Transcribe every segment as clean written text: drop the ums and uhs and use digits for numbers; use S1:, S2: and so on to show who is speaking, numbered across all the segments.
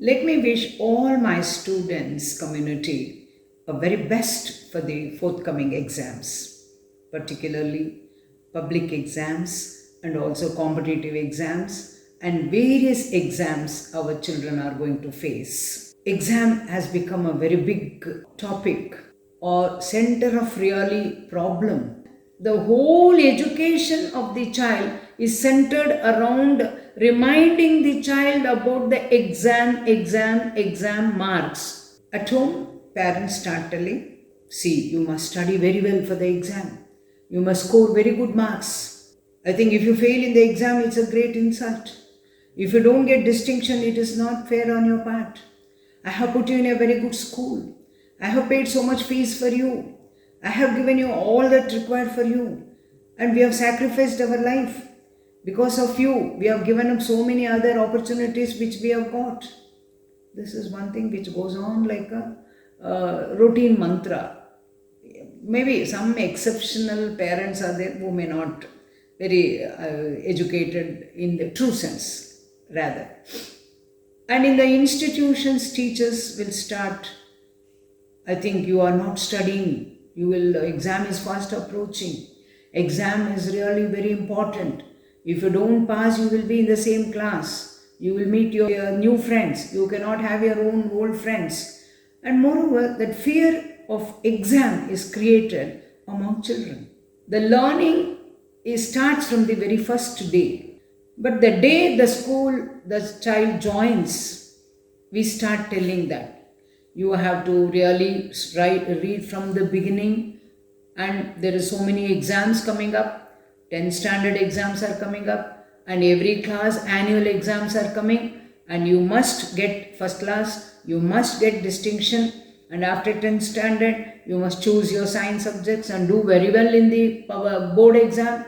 S1: Let me wish all my students community a very best for the forthcoming exams, particularly public exams and also competitive exams and various exams our children are going to face. Exam has become a very big topic or center of really problem. The whole education of the child is centered around reminding the child about the exam marks. At home, parents start telling, see, you must study very well for the exam. You must score very good marks. I think if you fail in the exam, it's a great insult. If you don't get distinction, it is not fair on your part. I have put you in a very good school. I have paid so much fees for you. I have given you all that required for you. And we have sacrificed our life. Because of you, we have given up so many other opportunities which we have got. This is one thing which goes on like a routine mantra. Maybe some exceptional parents are there who may not very educated in the true sense, rather. And in the institutions, teachers will start, I think you are not studying. Exam is fast approaching. Exam is really very important. If you don't pass, you will be in the same class. You will meet your new friends. You cannot have your own old friends. And moreover, that fear of exam is created among children. The learning starts from the very first day. But the day the child joins, we start telling that you have to really read from the beginning, and there are so many exams coming up. 10 standard exams are coming up, and every class annual exams are coming, and you must get first class, you must get distinction, and after 10 standard you must choose your science subjects and do very well in the board exam,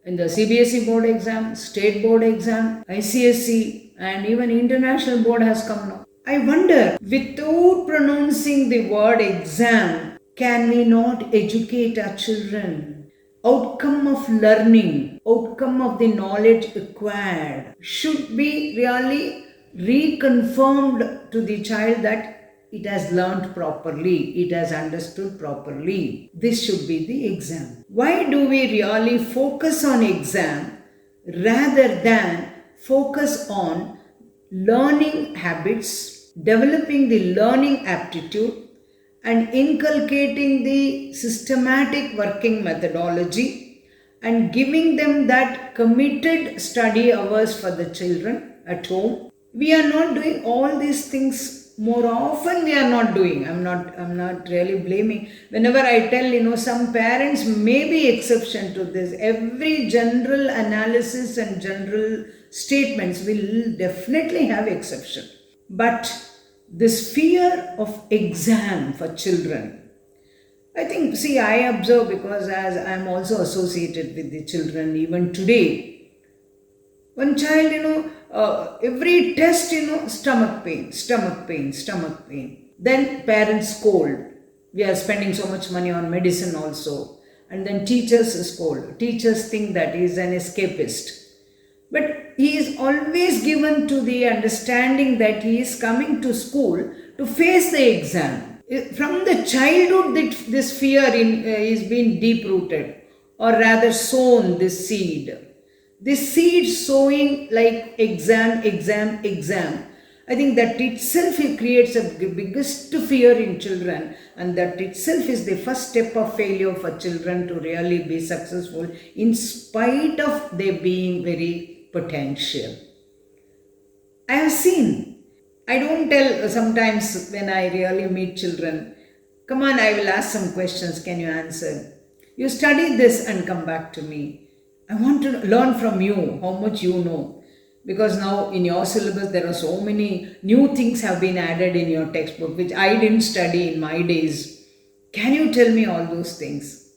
S1: in the CBSE board exam, state board exam, ICSE, and even international board has come now. I wonder, without pronouncing the word exam, can we not educate our children? Outcome of learning, outcome of the knowledge acquired should be really reconfirmed to the child that it has learned properly, it has understood properly. This should be the exam. Why do we really focus on exam rather than focus on learning habits, developing the learning aptitude, and inculcating the systematic working methodology and giving them that committed study hours for the children at home? We are not doing all these things. More often we are not doing. I'm not really blaming. Whenever I tell, some parents may be exception to this. Every general analysis and general statements will definitely have exception. But this fear of exam for children, I think, I observe, because as I am also associated with the children even today, one child, every test, stomach pain. Then parents scold. We are spending so much money on medicine also. And then teachers scold. Teachers think that he is an escapist. But he is always given to the understanding that he is coming to school to face the exam. From the childhood, this fear is being deep rooted, or rather sown, this seed. This seed sowing like exam. I think that itself creates a biggest fear in children, and that itself is the first step of failure for children to really be successful in spite of their being very potential. I have seen, I don't tell sometimes when I really meet children, come on, I will ask some questions, can you answer? You study this and come back to me. I want to learn from you how much you know, because now in your syllabus there are so many new things have been added in your textbook which I didn't study in my days. Can you tell me all those things?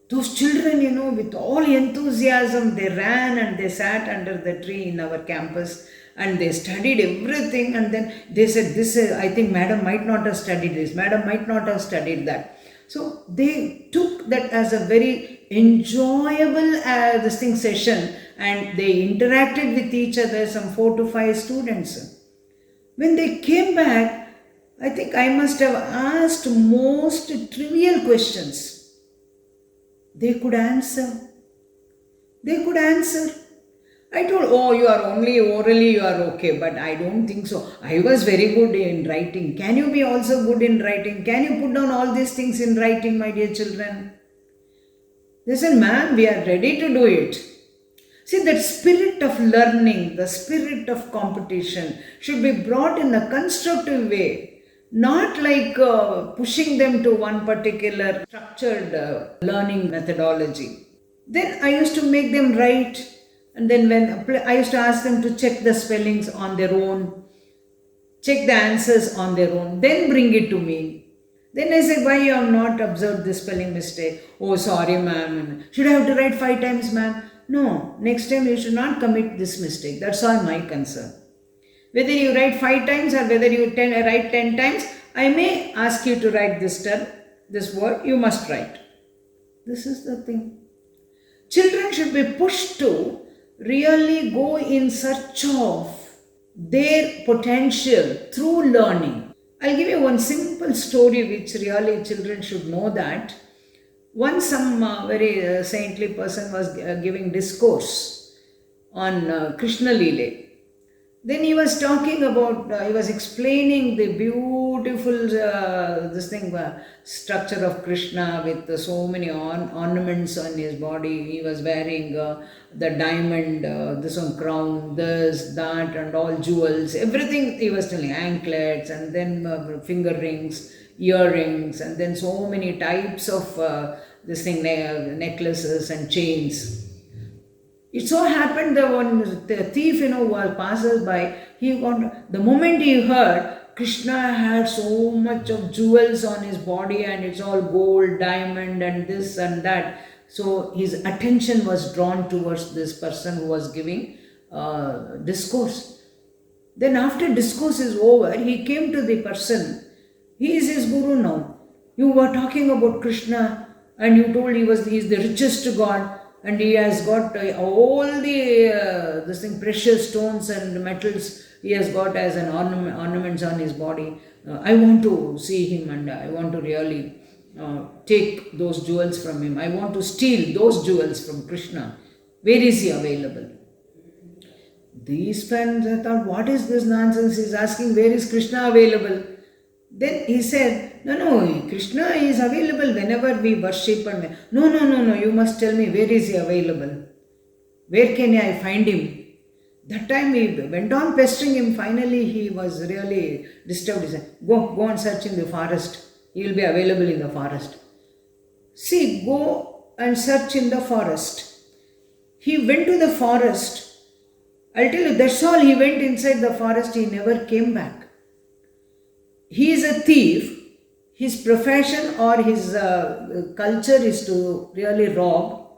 S1: Those children, with all enthusiasm, they ran and they sat under the tree in our campus and they studied everything, and then they said, I think madam might not have studied this, madam might not have studied that. So they took that as a very enjoyable session, and they interacted with each other, some 4 to 5 students. When they came back, I think I must have asked most trivial questions. They could answer. They could answer. I told, oh, you are only orally, you are okay, but I don't think so. I was very good in writing. Can you be also good in writing? Can you put down all these things in writing, my dear children? They said, ma'am, we are ready to do it. See, that spirit of learning, the spirit of competition should be brought in a constructive way, not like pushing them to one particular structured learning methodology. Then I used to make them write, and then when I used to ask them to check the spellings on their own, check the answers on their own, then bring it to me. Then I said, why you have not observed this spelling mistake? Oh, sorry, ma'am. Should I have to write 5 times, ma'am? No, next time you should not commit this mistake. That's all my concern. Whether you write 5 times or whether you write 10 times, I may ask you to write this word, you must write. This is the thing. Children should be pushed to really go in search of their potential through learning. I'll give you one simple story which really children should know that. Once some very saintly person was giving discourse on Krishna Lile. Then he was talking about, he was explaining the beautiful structure of Krishna with so many ornaments on his body. He was wearing the diamond, this one crown, this, that, and all jewels. Everything he was telling, anklets, and then finger rings, earrings, and then so many types of necklaces and chains. It so happened that the thief, who was passes by, the moment he heard Krishna had so much of jewels on his body and it's all gold, diamond, and this and that. So his attention was drawn towards this person who was giving discourse. Then after discourse is over, he came to the person. He is his guru now. You were talking about Krishna and you told he is the richest God. And he has got all the precious stones and metals he has got as an ornaments on his body. I want to see him and I want to really take those jewels from him. I want to steal those jewels from Krishna. Where is he available? These friends thought, what is this nonsense? He's asking, where is Krishna available? Then he said, no, Krishna is available whenever we worship. And no, you must tell me, where is he available? Where can I find him? That time he went on pestering him. Finally, he was really disturbed. He said, go and search in the forest. He will be available in the forest. See, go and search in the forest. He went to the forest. I'll tell you, that's all. He went inside the forest. He never came back. He is a thief. His profession or his culture is to really rob.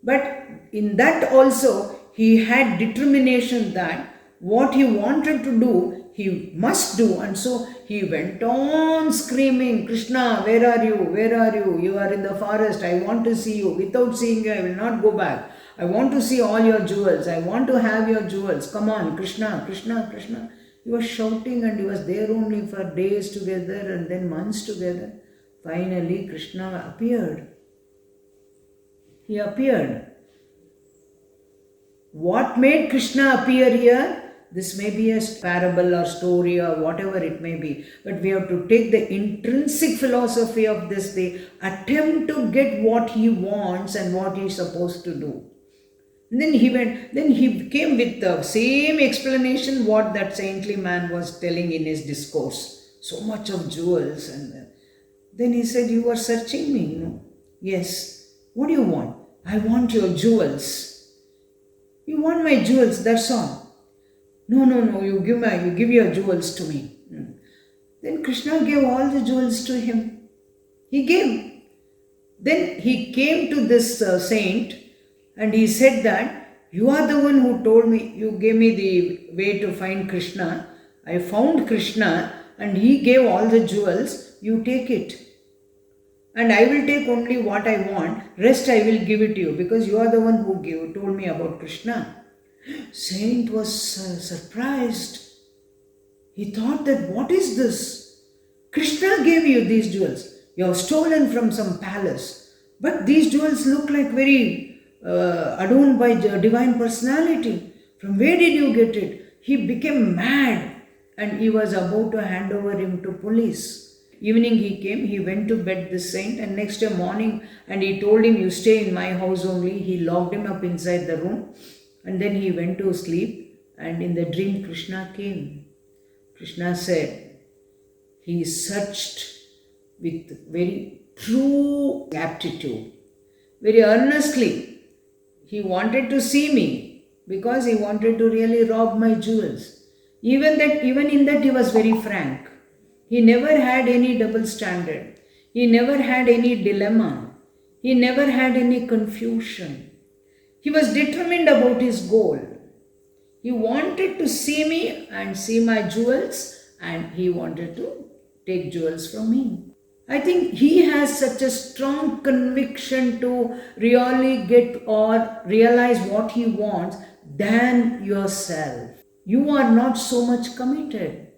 S1: But in that also, he had determination that what he wanted to do, he must do. And so he went on screaming, Krishna, where are you? Where are you? You are in the forest. I want to see you. Without seeing you, I will not go back. I want to see all your jewels. I want to have your jewels. Come on, Krishna, Krishna, Krishna. He was shouting and he was there only for days together and then months together. Finally, Krishna appeared. He appeared. What made Krishna appear here? This may be a parable or story or whatever it may be. But we have to take the intrinsic philosophy of this, the attempt to get what he wants and what he is supposed to do. And then he came with the same explanation what that saintly man was telling in his discourse. So much of jewels. And then he said, you are searching me, Yes. What do you want? I want your jewels. You want my jewels, that's all. No, you give your jewels to me. Then Krishna gave all the jewels to him. He gave. Then he came to this saint. And he said that, you are the one who told me, you gave me the way to find Krishna. I found Krishna and he gave all the jewels. You take it. And I will take only what I want. Rest I will give it to you because you are the one who told me about Krishna. Saint was surprised. He thought that, what is this? Krishna gave you these jewels. You have stolen from some palace. But these jewels look like very adorned by divine personality. From where did you get it? He became mad and he was about to hand over him to police. Evening he came, he went to bed, this saint, and next day morning, and he told him, you stay in my house only. He locked him up inside the room and then he went to sleep, and in the dream Krishna came. Krishna said, he searched with very true aptitude, very earnestly. He wanted to see me because he wanted to really rob my jewels. Even in that he was very frank. He never had any double standard. He never had any dilemma. He never had any confusion. He was determined about his goal. He wanted to see me and see my jewels, and he wanted to take jewels from me. I think he has such a strong conviction to really get or realize what he wants than yourself. You are not so much committed.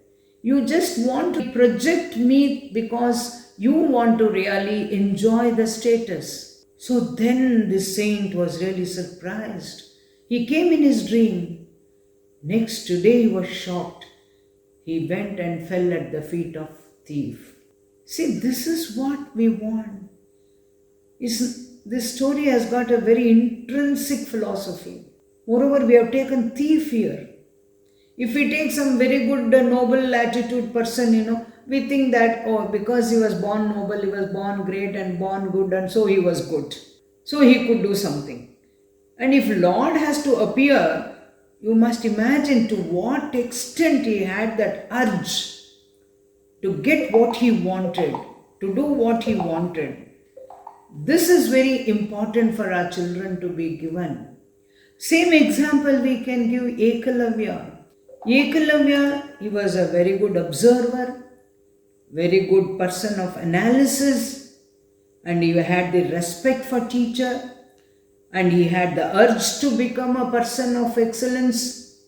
S1: You just want to project me because you want to really enjoy the status. So then the saint was really surprised. He came in his dream. Next day he was shocked. He went and fell at the feet of thief. See, this is what we want. This story has got a very intrinsic philosophy. Moreover, we have taken thief here. If we take some very good noble attitude person, we think that, oh, because he was born noble, he was born great and born good, and so he was good. So he could do something. And if Lord has to appear, you must imagine to what extent he had that urge to get what he wanted, to do what he wanted. This is very important for our children to be given. Same example we can give Ekalavya. Ekalavya, he was a very good observer, very good person of analysis, and he had the respect for teacher, and he had the urge to become a person of excellence.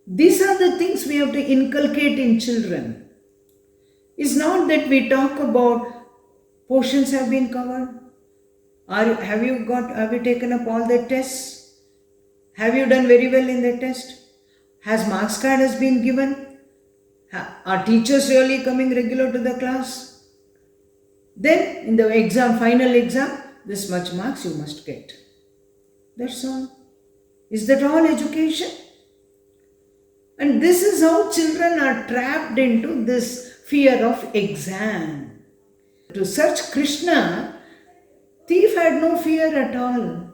S1: These are the things we have to inculcate in children. It's not that we talk about portions have been covered. Have you taken up all the tests? Have you done very well in the test? Has marks card has been given? Are teachers really coming regular to the class? Then in the exam, final exam, this much marks you must get. That's all. Is that all education? And this is how children are trapped into this fear of exam. To search Krishna, thief had no fear at all.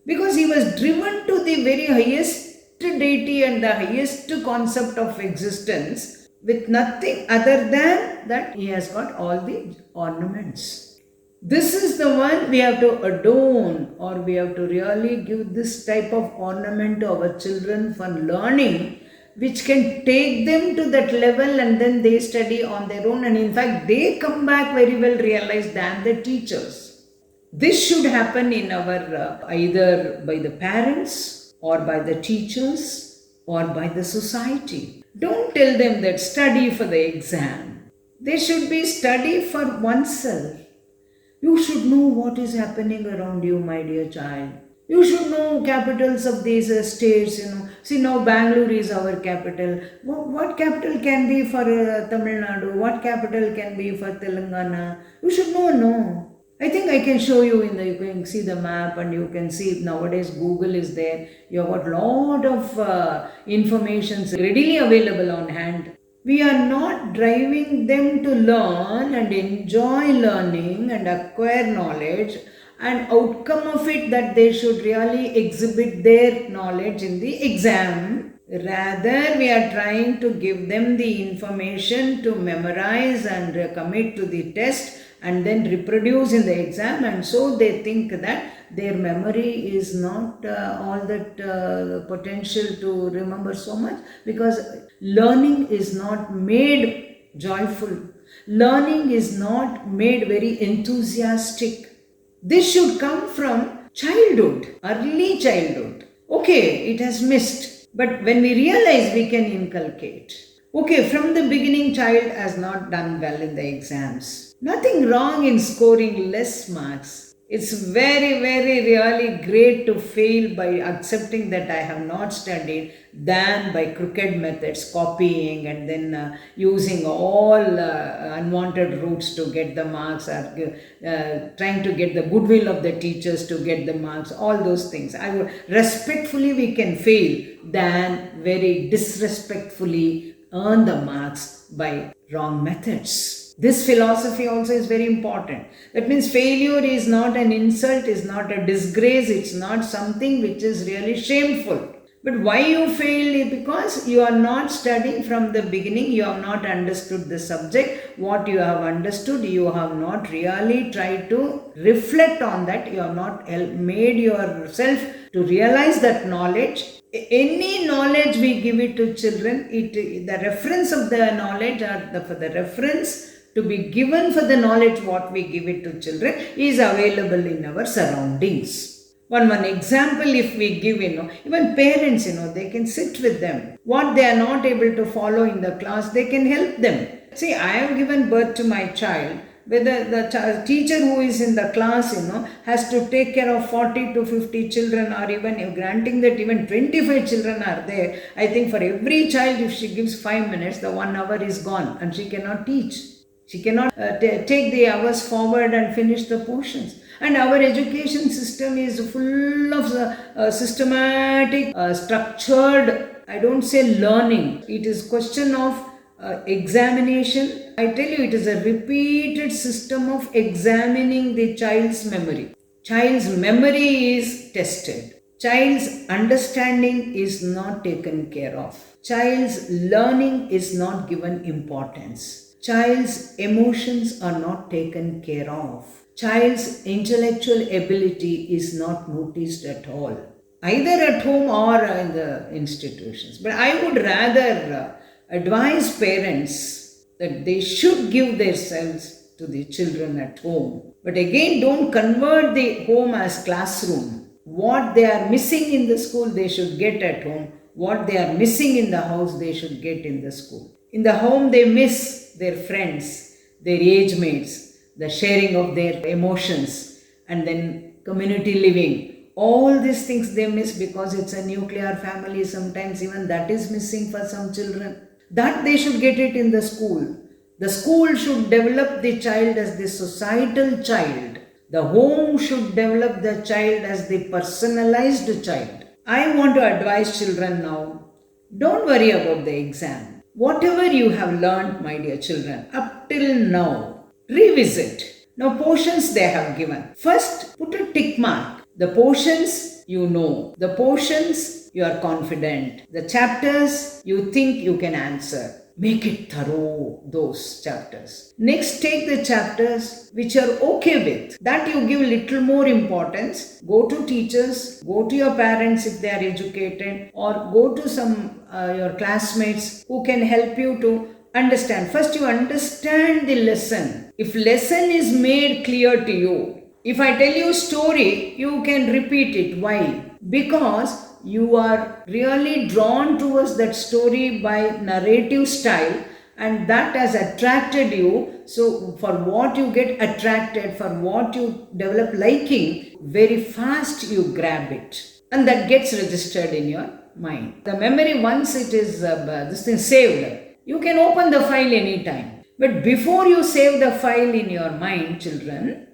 S1: Because he was driven to the very highest deity and the highest concept of existence with nothing other than that he has got all the ornaments. This is the one we have to adorn, or we have to really give this type of ornament to our children for learning, which can take them to that level, and then they study on their own, and in fact they come back very well realized than the teachers. This should happen in our either by the parents or by the teachers or by the society. Don't tell them that study for the exam. They should be study for oneself. You should know what is happening around you, my dear child. You should know capitals of these states, See, now Bangalore is our capital. What capital can be for Tamil Nadu? What capital can be for Telangana? You should know, no. I think I can show you you can see the map, and you can see nowadays Google is there. You have got a lot of information readily available on hand. We are not driving them to learn and enjoy learning and acquire knowledge, and outcome of it that they should really exhibit their knowledge in the exam. Rather, we are trying to give them the information to memorize and commit to the test and then reproduce in the exam, and so they think that their memory is not all that potential to remember so much, because learning is not made joyful. Learning is not made very enthusiastic. This should come from childhood, early childhood. Okay, it has missed, but when we realize, we can inculcate. Okay, from the beginning, child has not done well in the exams. Nothing wrong in scoring less marks. It's very, very really great to fail by accepting that I have not studied than by crooked methods, copying and then using all unwanted routes to get the marks, or trying to get the goodwill of the teachers to get the marks, all those things. I would respectfully we can fail than very disrespectfully earn the marks by wrong methods. This philosophy also is very important. That means failure is not an insult, is not a disgrace, it's not something which is really shameful. But why you fail is because you are not studying from the beginning, you have not understood the subject. What you have understood, you have not really tried to reflect on that, you have not made yourself to realize that knowledge. Any knowledge we give it to children, the reference of the knowledge, or for the reference to be given for the knowledge what we give it to children is available in our surroundings. One example, if we give, even parents, they can sit with them. What they are not able to follow in the class, they can help them. See, I have given birth to my child. Whether the teacher who is in the class, has to take care of 40 to 50 children, or even granting that even 25 children are there, I think for every child, if she gives 5 minutes, the 1 hour is gone and she cannot teach. She cannot take the hours forward and finish the portions. And our education system is full of systematic, structured, I don't say learning. It is question of examination. I tell you, it is a repeated system of examining the child's memory. Child's memory is tested. Child's understanding is not taken care of. Child's learning is not given importance. Child's emotions are not taken care of. Child's intellectual ability is not noticed at all, either at home or in the institutions. But I would rather advise parents that they should give themselves to the children at home. But again, don't convert the home as classroom. What they are missing in the school, they should get at home. What they are missing in the house, they should get in the school. In the home, they miss their friends, their age mates, the sharing of their emotions, and then community living. All these things they miss because it's a nuclear family. Sometimes even that is missing for some children. That they should get it in the school. The school should develop the child as the societal child. The home should develop the child as the personalized child. I want to advise children now, don't worry about the exam. Whatever you have learned, my dear children, up till now, revisit. Now, portions they have given. First, put a tick mark. The portions you know. The portions you are confident. The chapters you think you can answer. Make it thorough, those chapters. Next, take the chapters which are okay with. That you give little more importance. Go to teachers, go to your parents if they are educated, or go to some your classmates who can help you to understand. First, you understand the lesson. If lesson is made clear to you, if I tell you story, you can repeat it. Why? Because you are really drawn towards that story by narrative style, and that has attracted you. So for what you get attracted, for what you develop liking, very fast you grab it, and that gets registered in your mind. The memory, once it is this thing saved, you can open the file anytime. But before you save the file in your mind, children,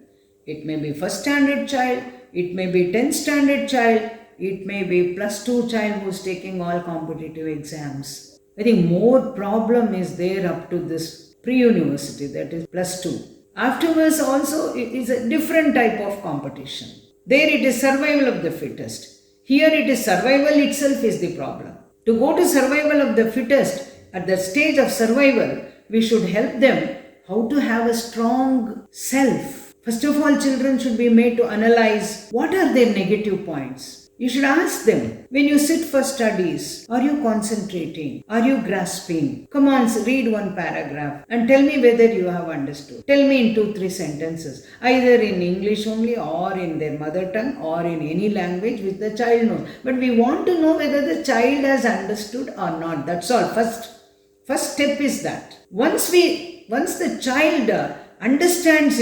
S1: it may be first standard child, it may be 10th standard child, it may be +2 child who is taking all competitive exams. I think more problem is there up to this pre-university, that is +2. Afterwards also it is a different type of competition. There it is survival of the fittest. Here it is survival itself is the problem. To go to survival of the fittest, at the stage of survival, we should help them how to have a strong self. First of all, children should be made to analyze what are their negative points. You should ask them, when you sit for studies, are you concentrating? Are you grasping? Come on, read one paragraph and tell me whether you have understood. Tell me in 2-3 sentences, either in English only or in their mother tongue or in any language which the child knows. But we want to know whether the child has understood or not. That's all. First step is that. Once the child understands,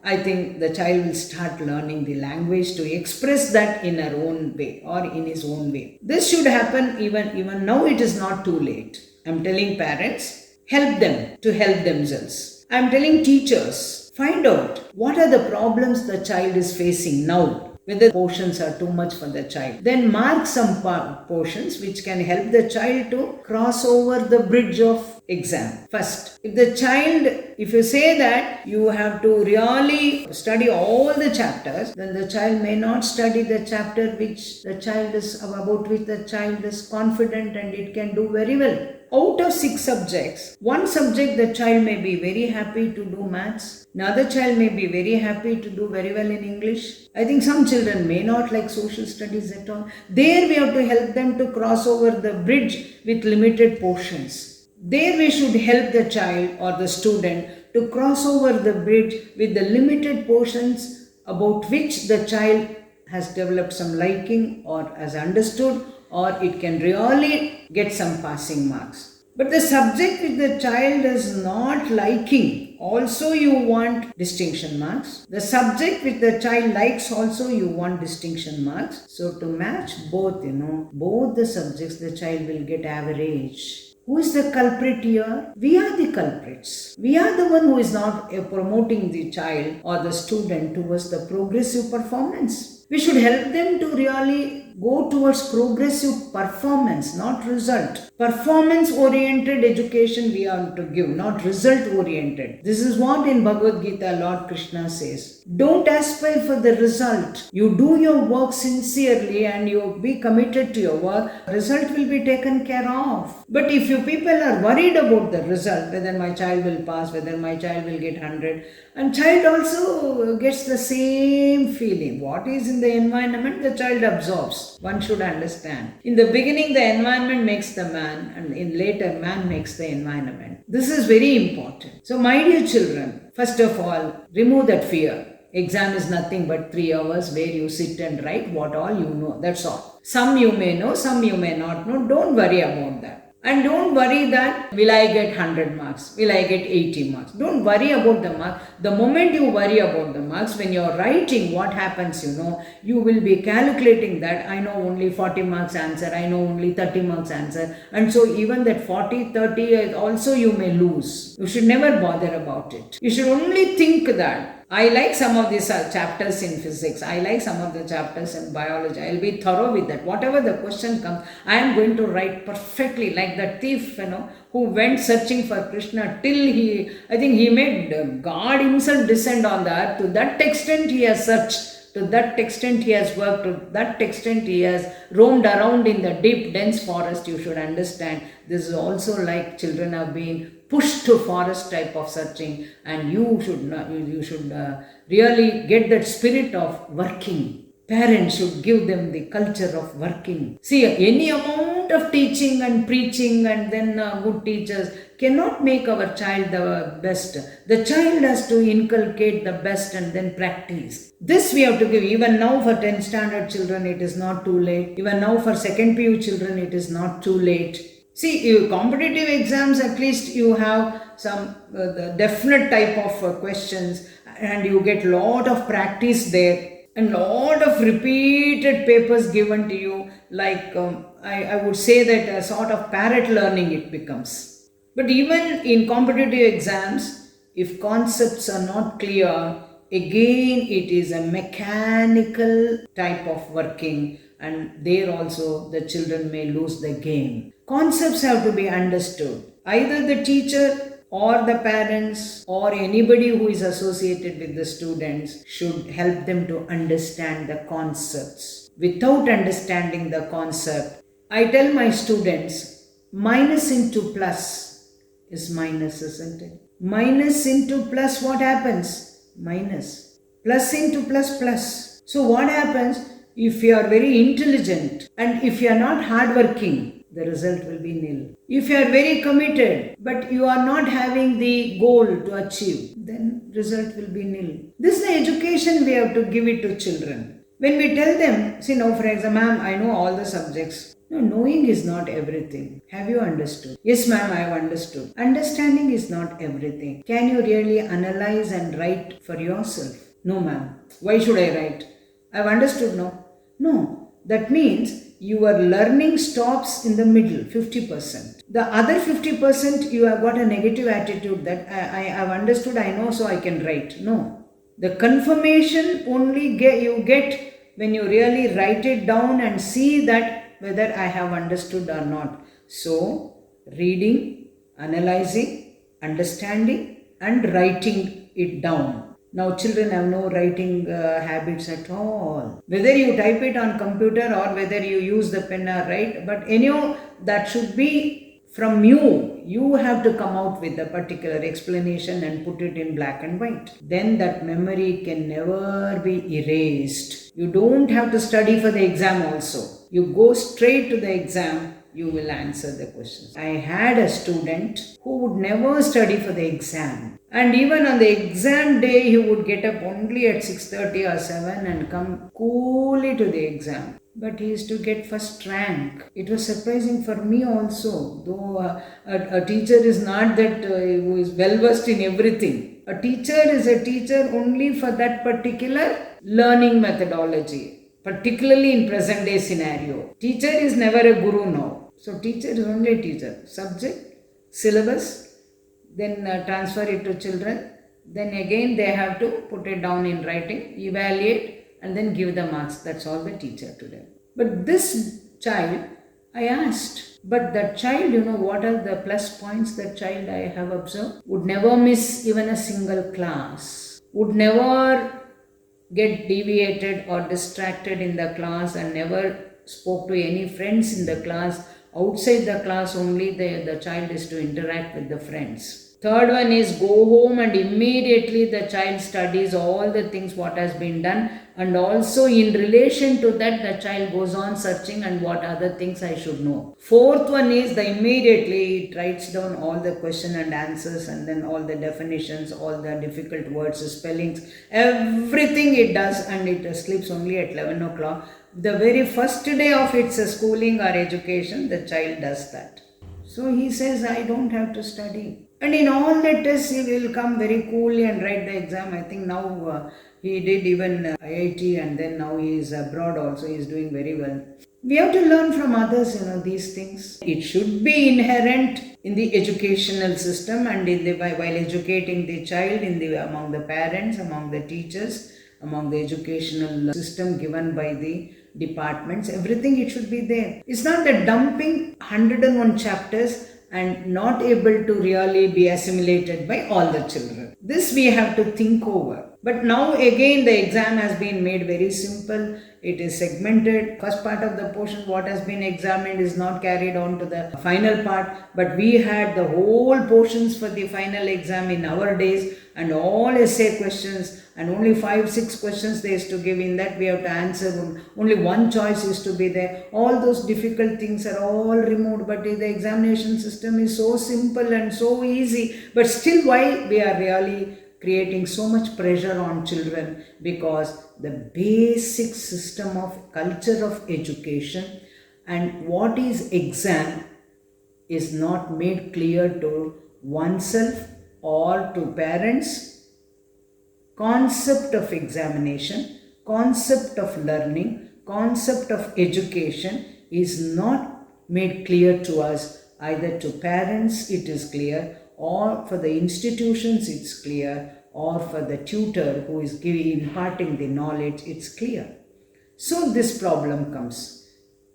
S1: I think the child will start learning the language to express that in her own way or in his own way. This should happen even now. It is not too late. I'm telling parents, help them to help themselves. I'm telling teachers, find out what are the problems the child is facing now, whether portions are too much for the child. Then mark some portions which can help the child to cross over the bridge of exam. First, if you say that you have to really study all the chapters, then the child may not study the chapter about which the child is confident and it can do very well. Out of 6 subjects, one subject the child may be very happy to do maths, another child may be very happy to do very well in English. I think some children may not like social studies at all. There we have to help them to cross over the bridge with limited portions. There we should help the child or the student to cross over the bridge with the limited portions about which the child has developed some liking or has understood, or it can really get some passing marks. But the subject which the child is not liking, also you want distinction marks. The subject which the child likes, also you want distinction marks. So to match both the subjects, the child will get average. Who is the culprit here? We are the culprits. We are the one who is not promoting the child or the student towards the progressive performance. We should help them to really go towards progressive performance, not result. Performance-oriented education we have to give, not result-oriented. This is what in Bhagavad Gita Lord Krishna says. Don't aspire for the result. You do your work sincerely and you be committed to your work. Result will be taken care of. But if you people are worried about the result, whether my child will pass, whether my child will get 100, and child also gets the same feeling. What is in the environment, the child absorbs. One should understand. In the beginning, the environment makes the man, and in later, man makes the environment. This is very important. So, my dear children, first of all, remove that fear. Exam is nothing but 3 hours where you sit and write what all you know. That's all. Some you may know, some you may not know. Don't worry about that. And don't worry that, will I get 100 marks? Will I get 80 marks? Don't worry about the marks. The moment you worry about the marks, when you're writing, what happens, you will be calculating that I know only 40 marks answer, I know only 30 marks answer. And so even that 40, 30 also you may lose. You should never bother about it. You should only think that I like some of these chapters in physics. I like some of the chapters in biology. I'll be thorough with that. Whatever the question comes, I am going to write perfectly, like that thief, who went searching for Krishna till he made God himself descend on the earth. To that extent he has searched. To that extent he has worked. To that extent he has roamed around in the deep, dense forest. You should understand. This is also like children have been pushed to forest type of searching, and you should really get that spirit of working. Parents should give them the culture of working. See, any amount of teaching and preaching and then good teachers cannot make our child the best. The child has to inculcate the best and then practice. This we have to give. Even now for 10th standard children, it is not too late. Even now for 2nd PU children, it is not too late. See, competitive exams, at least you have some definite type of questions, and you get lot of practice there and lot of repeated papers given to you, like I would say that a sort of parrot learning it becomes. But even in competitive exams, if concepts are not clear, again it is a mechanical type of working, and there also the children may lose the game. Concepts have to be understood. Either the teacher or the parents or anybody who is associated with the students should help them to understand the concepts. Without understanding the concept, I tell my students, minus into plus is minus, isn't it? Minus into plus, what happens? Minus. Plus into plus, plus. So what happens if you are very intelligent and if you are not hardworking? The result will be nil. If you are very committed, but you are not having the goal to achieve, then result will be nil. This is the education we have to give it to children. When we tell them, see now for example, ma'am, I know all the subjects. No, knowing is not everything. Have you understood? Yes, ma'am, I have understood. Understanding is not everything. Can you really analyze and write for yourself? No, ma'am. Why should I write? I've understood, no? No. That means your learning stops in the middle, 50%. The other 50%, you have got a negative attitude that I have understood, I know, so I can write. No. The confirmation only you get when you really write it down and see that whether I have understood or not. So, reading, analyzing, understanding, and writing it down. Now, children have no writing habits at all. Whether you type it on computer or whether you use the pen or write, but anyhow, that should be from you. You have to come out with a particular explanation and put it in black and white. Then that memory can never be erased. You don't have to study for the exam also. You go straight to the exam, you will answer the questions. I had a student who would never study for the exam. And even on the exam day, he would get up only at 6:30 or 7 and come coolly to the exam. But he used to get first rank. It was surprising for me also, though a teacher is not that who is well versed in everything. A teacher is a teacher only for that particular learning methodology, particularly in present day scenario. Teacher is never a guru now. So teacher is only a teacher. Subject, syllabus, then transfer it to children. Then again they have to put it down in writing, evaluate, and then give the marks. That's all the teacher to them. But this child, I asked, but that child, what are the plus points that child I have observed? Would never miss even a single class, would never get deviated or distracted in the class, and never spoke to any friends in the class. Outside the class only the child is to interact with the friends. Third one is go home and immediately the child studies all the things what has been done, and also in relation to that the child goes on searching and what other things I should know. Fourth one is the immediately it writes down all the question and answers, and then all the definitions, all the difficult words, spellings, everything it does, and it sleeps only at 11 o'clock. The very first day of its schooling or education, the child does that. So he says, I don't have to study. And in all the tests, he will come very coolly and write the exam. I think now he did even IIT, and then now he is abroad also. He is doing very well. We have to learn from others, these things. It should be inherent in the educational system, and while educating the child, among the parents, among the teachers, among the educational system given by the departments, everything it should be there. It's not that dumping 101 chapters and not able to really be assimilated by all the children. This we have to think over. But now again the exam has been made very simple. It is segmented. First part of the portion what has been examined is not carried on to the final part, but we had the whole portions for the final exam in our days, and all essay questions, and only 5-6 questions they used to give. In that we have to answer, only one choice used to be there. All those difficult things are all removed, but the examination system is so simple and so easy. But still, why we are really creating so much pressure on children? Because the basic system of culture of education and what is exam is not made clear to oneself or to parents. Concept of examination, concept of learning, concept of education is not made clear to us. Either to parents it is clear, or for the institutions it's clear, or for the tutor who is imparting the knowledge it's clear. So this problem comes.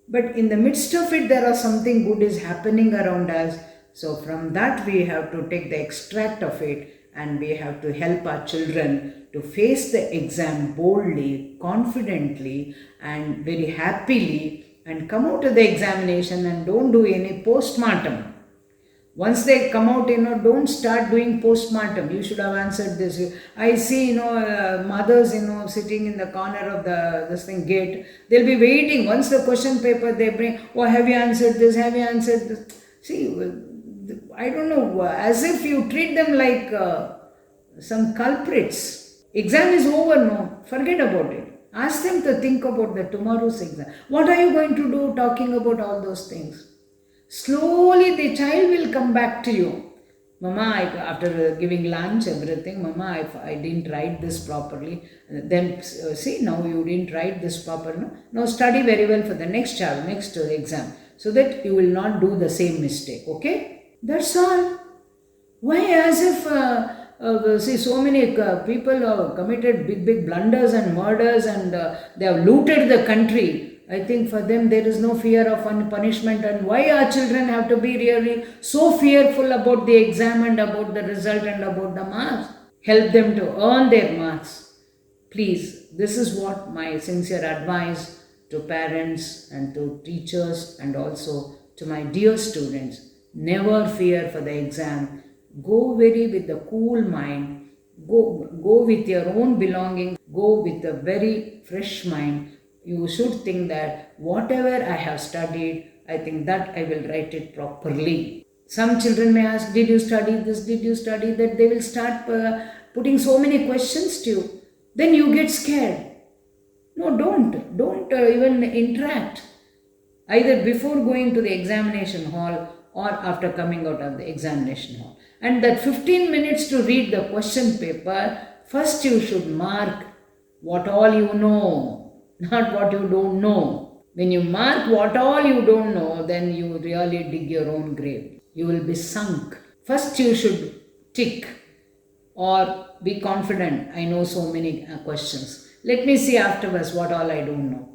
S1: But in the midst of it there are something good is happening around us. So from that we have to take the extract of it, and we have to help our children to face the exam boldly, confidently, and very happily, and come out of the examination and don't do any postmortem. Once they come out, don't start doing postmortem. You should have answered this. I see, mothers, sitting in the corner of this gate. They'll be waiting. Once the question paper they bring, oh, have you answered this? Have you answered this? See, I don't know, as if you treat them like some culprits. Exam is over, no, forget about it. Ask them to think about the tomorrow's exam. What are you going to do talking about all those things? Slowly the child will come back to you. Mama, after giving lunch, everything, Mama, I didn't write this properly. Then see, now you didn't write this properly. No? Now study very well for the next child, next exam, so that you will not do the same mistake. Okay? That's all. Why, as if, see, so many people have committed big blunders and murders, and they have looted the country. I think for them there is no fear of punishment. And why our children have to be really so fearful about the exam and about the result and about the marks? Help them to earn their marks. Please, this is what my sincere advice to parents and to teachers and also to my dear students. Never fear for the exam. Go very with a cool mind. Go with your own belongings. Go with a very fresh mind. You should think that whatever I have studied, I think that I will write it properly. Some children may ask, did you study this? Did you study that? They will start putting so many questions to you. Then you get scared. No, don't. Don't even interact. Either before going to the examination hall or after coming out of the examination hall. And that 15 minutes to read the question paper, first you should mark what all you know, not what you don't know. When you mark what all you don't know, then you really dig your own grave. You will be sunk. First you should tick or be confident. I know so many questions. Let me see afterwards what all I don't know.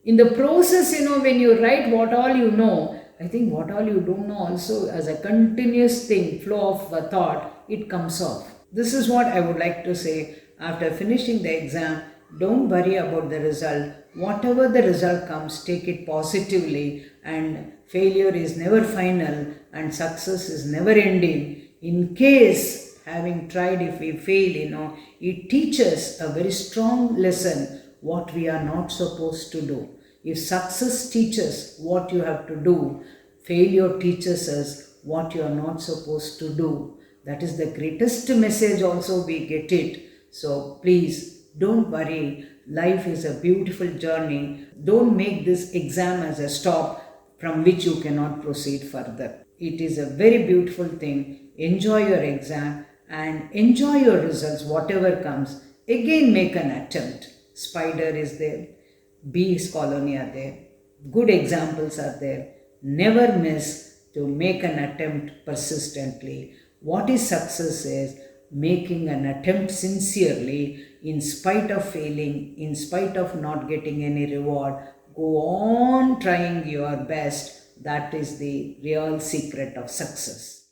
S1: In the process, when you write what all you know, I think what all you don't know also as a continuous thing, flow of thought, it comes off. This is what I would like to say. After finishing the exam, don't worry about the result. Whatever the result comes, take it positively, and failure is never final and success is never ending. In case having tried, if we fail, it teaches a very strong lesson what we are not supposed to do. If success teaches what you have to do, failure teaches us what you are not supposed to do. That is the greatest message also we get it. So please don't worry. Life is a beautiful journey. Don't make this exam as a stop from which you cannot proceed further. It is a very beautiful thing. Enjoy your exam and enjoy your results, whatever comes. Again, make an attempt. Spider is there. Bees colony are there. Good examples are there. Never miss to make an attempt persistently. What is success is making an attempt sincerely in spite of failing, in spite of not getting any reward. Go on trying your best. That is the real secret of success.